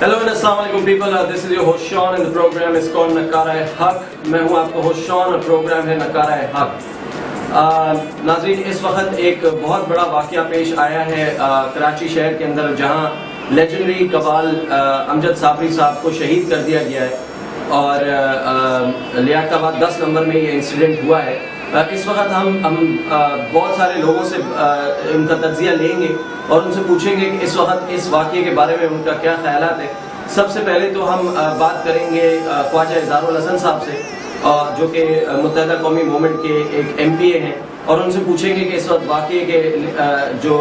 Hello and अस्सलाम वालेकुम people. This is your host Sean and the program is called नकारा-ए-हक. मैं हूँ आपका होस्ट शॉन और प्रोग्राम है नकारा-ए-हक. नाज़रीन, इस वक्त एक बहुत बड़ा वाक़या पेश आया है कराची शहर के अंदर, जहाँ लेजेंडरी कबाल अमजद साबरी साहब को शहीद कर दिया गया है और लियाकताबाद 10 नंबर में ये इंसिडेंट हुआ है. इस वक्त हम बहुत सारे लोगों से इनका तज्जिया लेंगे और उनसे पूछेंगे कि इस वक्त इस वाक़ये के बारे में उनका क्या ख्यालात है. सबसे पहले तो हम बात करेंगे ख्वाजा इज़हारुल हसन साहब से, जो कि मुत्तहिदा कौमी मूवमेंट के एक MPA हैं, और उनसे पूछेंगे कि इस वक्त वाक़ये के जो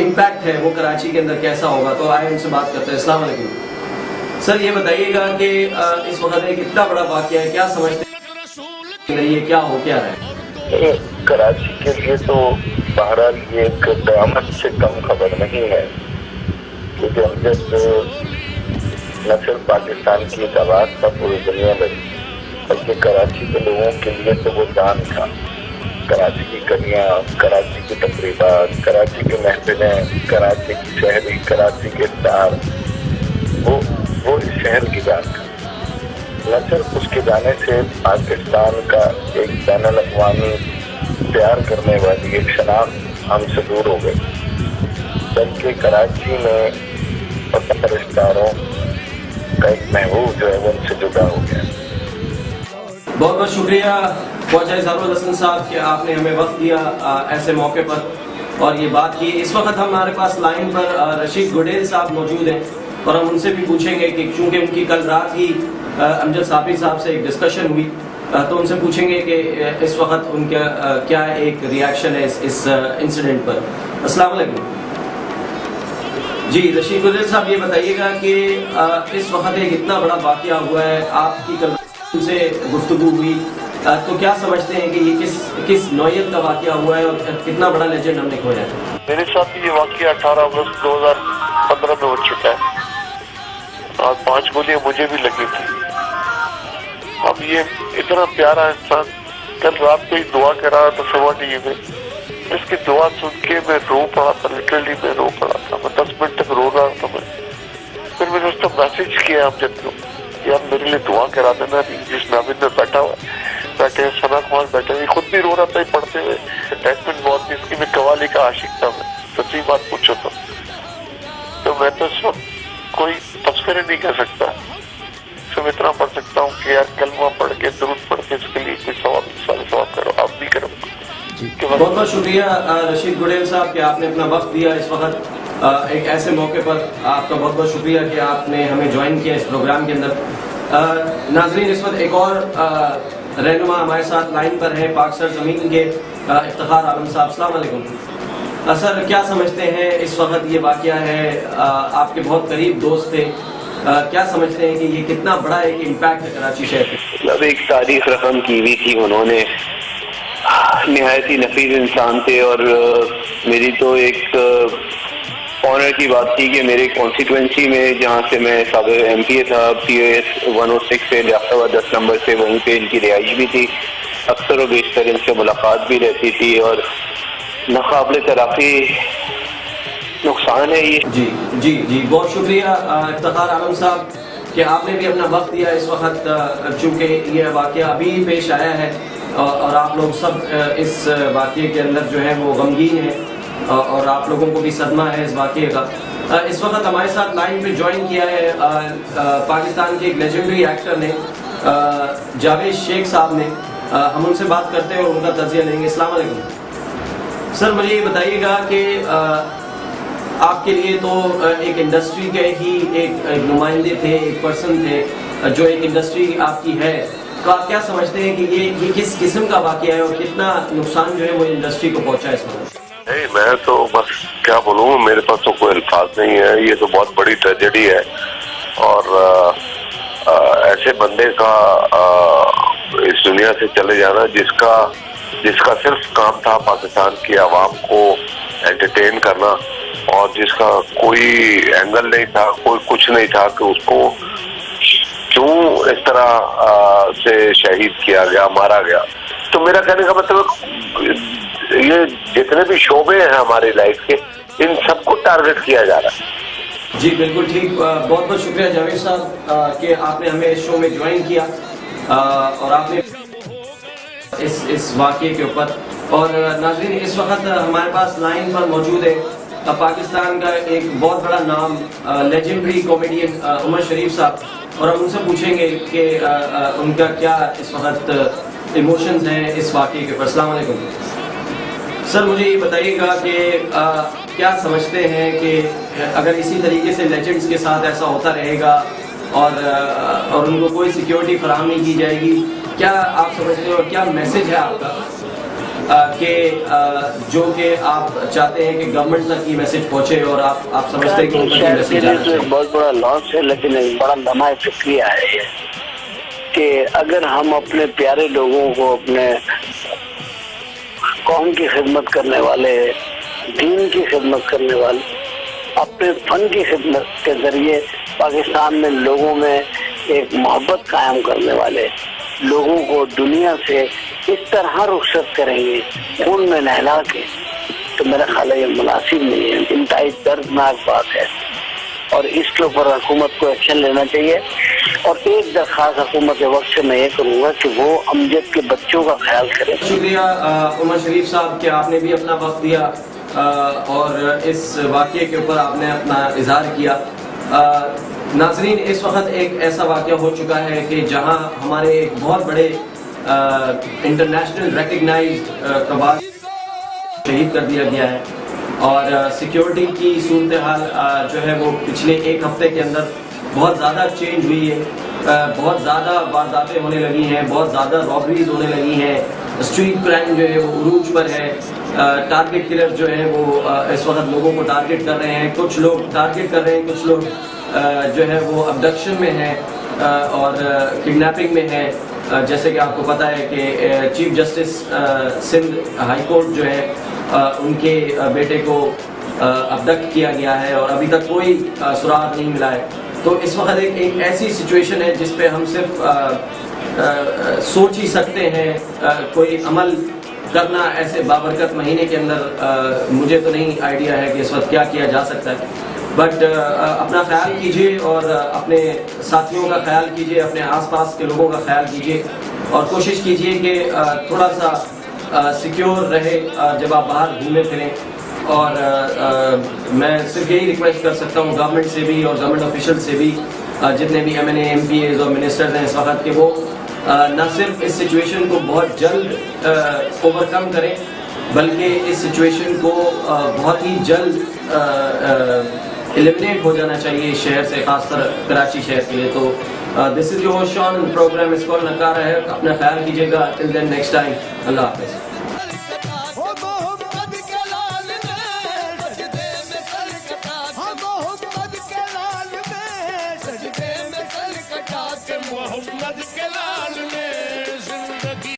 इम्पैक्ट है वो कराची के अंदर कैसा होगा. तो आए उनसे बात करते हैं. अस्सलाम वालेकुम सर, ये बताइएगा कि इस वक्त एक इतना बड़ा वाक़या है, क्या समझते हैं ये क्या हो क्या रहा है? कराची के लिए तो बहरहाल ये एक क़यामत से कम खबर नहीं है, क्योंकि अमजद न सिर्फ पाकिस्तान की एक आवाज़ था पूरी दुनिया में, बल्कि कराची के लोगों के लिए तो वो जान था. कराची की कनियाँ, कराची की तकरीबात, कराची की महफिलें, कराची की शहरी, कराची के स्टार, वो इस शहर की जान था. न सिर्फ उसके जाने से पाकिस्तान का एक बैनुल अक़वामी प्यार करने वाली एक शनाख्त हमसे दूर हो गई, बल्कि कराची में पत्थर रिश्तेदारों का एक महबूब जो है वो उनसे जुदा हो गया. बहुत बहुत शुक्रिया ख्वाजा इज़हारुल हसन साहब कि आपने हमें वक्त दिया ऐसे मौके पर और ये बात की. इस वक्त हमारे पास लाइन पर रशीद गुडेल साहब मौजूद हैं और हम उनसे भी पूछेंगे कि चूँकि उनकी कल रात ही अमजद साबरी साहब से एक डिस्कशन हुई, तो उनसे पूछेंगे कि इस वक्त उनका क्या एक रिएक्शन है इस इंसिडेंट पर. अस्सलाम वालेकुम जी. रशीद गुडेल साहब, ये बताइएगा कि इस वक्त एक इतना बड़ा वाक़या हुआ है, आपकी कल से गुफ्तगू हुई, तो क्या समझते हैं कि ये किस नौयत का वाक़या हुआ है और कितना बड़ा लेजेंड हमने खोया है? मेरे साथ ये वाक़या 18 अगस्त 2015 में हो चुका है और 5 गोलियां मुझे भी लगी थी. अब ये इतना प्यारा इंसान कल रात को ही दुआ कर रहा था सुबह टीवी में, इसकी दुआ सुन के मैं रो पड़ा था. लिटरली मैं रो पड़ा था. मैं 10 मिनट तक रो रहा था. फिर मैंने उसको मैसेज किया अमजद को, यार मेरे लिए दुआ करा देना. जिस नाविद में बैठा हुआ बैठे सना कुमार बैठे, ये खुद भी रो रहा था पढ़ते हुए. अटैचमेंट बहुत थी इसकी. मैं कवाली का आशिक था. मैं सच्ची बात पूछो तो मैं तो इस वक्त कोई तस्वीरें नहीं कर सकता. सिर्फ इतना पढ़ सकता हूँ कि यार कलमा पढ़ के दुरूद पढ़ के इसके लिए कोई सवाब करो. आप भी करो. बहुत बहुत शुक्रिया रशीद गुडेल साहब कि आपने अपना वक्त दिया इस वक्त एक ऐसे मौके पर. आपका बहुत बहुत शुक्रिया कि आपने हमें ज्वाइन किया इस प्रोग्राम के अंदर. नाजरीन, इस वक्त एक और रहनुमा हमारे साथ लाइन पर है, पाक सर ज़मीन के इफ्तिखार आलम साहब. अस्सलाम वालेकुम सर, क्या समझते हैं इस वक्त ये वाक़या है, आपके बहुत करीब दोस्त थे, क्या समझते हैं कि ये कितना बड़ा एक इम्पैक्ट है कराची शहर पे? मतलब एक तारीख रकम की हुई थी उन्होंने, निहायत ही नफीस इंसान थे और मेरी तो एक ऑनर की बात थी कि मेरे कॉन्स्टिट्यूंसी में जहाँ से मैं साबिक़ MPA था, POS 106 से लियाकताबाद 10 नंबर से, वहीं पे इनकी रिहाइश भी थी. अक्सर व बेशतर इनसे मुलाकात भी रहती थी और नाक़ाबिल तराफ़ी नुकसान है ये. जी जी जी, बहुत शुक्रिया इफ्तिखार आलम साहब कि आपने भी अपना वक्त दिया इस वक्त, चूँकि ये वाक़या अभी पेश आया है और आप लोग सब इस वाक़ये के अंदर जो है वो गमगीन हैं और आप लोगों को भी सदमा है इस वाक़ये का. इस वक्त हमारे साथ लाइन पे ज्वाइन किया है पाकिस्तान के एक लेजेंडरी एक्टर ने, जावेद शेख साहब ने. हम उनसे बात करते हैं और उनका तज़िया लेंगे. अस्सलाम वालेकुम सर, मुझे ये बताइएगा कि आपके लिए तो एक इंडस्ट्री के ही एक नुमाइंदे थे, एक पर्सन थे जो एक इंडस्ट्री आपकी है, तो आप क्या समझते हैं कि ये किस किस्म का वाक़या है और कितना नुकसान जो है वो इंडस्ट्री को पहुंचा है इस वक्त? नहीं, मैं तो बस क्या बोलूँ, मेरे पास तो कोई अल्फाज नहीं है. ये तो बहुत बड़ी ट्रेजेडी है और ऐसे बंदे का इस दुनिया से चले जाना जिसका सिर्फ काम था पाकिस्तान की आवाम को एंटरटेन करना और जिसका कोई एंगल नहीं था, कोई कुछ नहीं था कि उसको क्यों इस तरह से शहीद किया गया, मारा गया. तो मेरा कहने का मतलब ये जितने भी शोबे हैं हमारी लाइफ के, इन सबको टारगेट किया जा रहा है. जी बिल्कुल ठीक। बहुत बहुत शुक्रिया जावेद साहब कि आपने हमें इस शो में ज्वाइन किया और आपने इस वाक़े के ऊपर। और नाज़रीन, इस वक्त हमारे पास लाइन पर मौजूद है पाकिस्तान का एक बहुत बड़ा नाम लेजेंडरी कॉमेडियन उमर शरीफ साहब, और हम उनसे पूछेंगे कि उनका क्या इस वक्त इमोशंस हैं इस वाक़े के ऊपर। अस्सलाम वालेकुम सर, मुझे ये बताइएगा कि क्या समझते हैं कि अगर इसी तरीके से लेजेंड्स के साथ ऐसा होता रहेगा और उनको कोई सिक्योरिटी फराहम नहीं की जाएगी, क्या आप समझते हो, क्या मैसेज है आपका कि जो कि आप चाहते हैं कि गवर्नमेंट तक ये मैसेज पहुंचे और आप समझते हैं कि उनका ये मैसेज जाना चाहिए? बहुत बड़ा लॉस है, लेकिन एक बड़ा लम्हा फिक्रिया है कि अगर हम अपने प्यारे लोगों को, अपने कौम की खिदमत करने वाले, दीन की खिदमत करने वाले, अपने फन की खिदमत के जरिए पाकिस्तान में लोगों में एक मोहब्बत कायम करने वाले लोगों को दुनिया से इस तरह रुखसत करेंगे खून में नहला के, तो मेरा ख्याल है ये मुनासिब नहीं है, इंतहाई दर्दनाक बात है और इसके ऊपर हुकूमत को एक्शन लेना चाहिए। और एक दरख्वास्त हुकूमत के वक्त से मैं ये करूँगा कि वो अमजद के बच्चों का ख्याल करें। शुक्रिया उमर शरीफ साहब कि आपने भी अपना वक्त दिया और इस वाक़े के ऊपर आपने अपना इजहार किया। नाज़रीन, इस वक्त एक ऐसा वाक़या हो चुका है कि जहां हमारे एक बहुत बड़े इंटरनेशनल रिकग्नाइज्ड कबाल शहीद कर दिया गया है और सिक्योरिटी की सूरत हाल जो है वो पिछले एक हफ्ते के अंदर बहुत ज़्यादा चेंज हुई है। बहुत ज़्यादा वारदातें होने लगी हैं, बहुत ज़्यादा रॉबरीज होने लगी हैं, स्ट्रीट क्राइम जो है वो उरूज पर है, टारगेट किलर जो है वो इस वक्त लोगों को टारगेट कर रहे हैं, कुछ लोग टारगेट कर रहे हैं, कुछ लोग जो है वो अबडक्शन में है और किडनैपिंग में है। जैसे कि आपको पता है कि chief justice Sindh high court जो है उनके बेटे को अबडक्ट किया गया है और अभी तक कोई सुराग नहीं मिला है। तो इस वक्त एक ऐसी सिचुएशन है जिस पे हम सिर्फ सोच ही सकते हैं कोई अमल करना ऐसे बाबरकत महीने के अंदर। मुझे तो नहीं आइडिया है कि इस वक्त क्या किया जा सकता है, बट अपना ख्याल कीजिए और अपने साथियों का ख्याल कीजिए, अपने आसपास के लोगों का ख्याल कीजिए और कोशिश कीजिए कि थोड़ा सा सिक्योर रहे जब आप बाहर घूमें फिरें। और मैं सिर्फ यही रिक्वेस्ट कर सकता हूँ गवर्नमेंट से भी और गवर्नमेंट ऑफिशियल से भी, जितने भी MNA MPAs और मिनिस्टर्स हैं इस वक्त के, वो न सिर्फ इस सिचुएशन को बहुत जल्द ओवरकम करें बल्कि इस सिचुएशन को बहुत ही जल्द एलिमिनेट हो जाना चाहिए इस शहर से, खासकर कराची शहर के लिए। तो this is your host Shaun, program is call नकारा है। अपना ख्याल कीजिएगा। टिल देन नेक्स्ट टाइम, अल्लाह हाफ़िज़।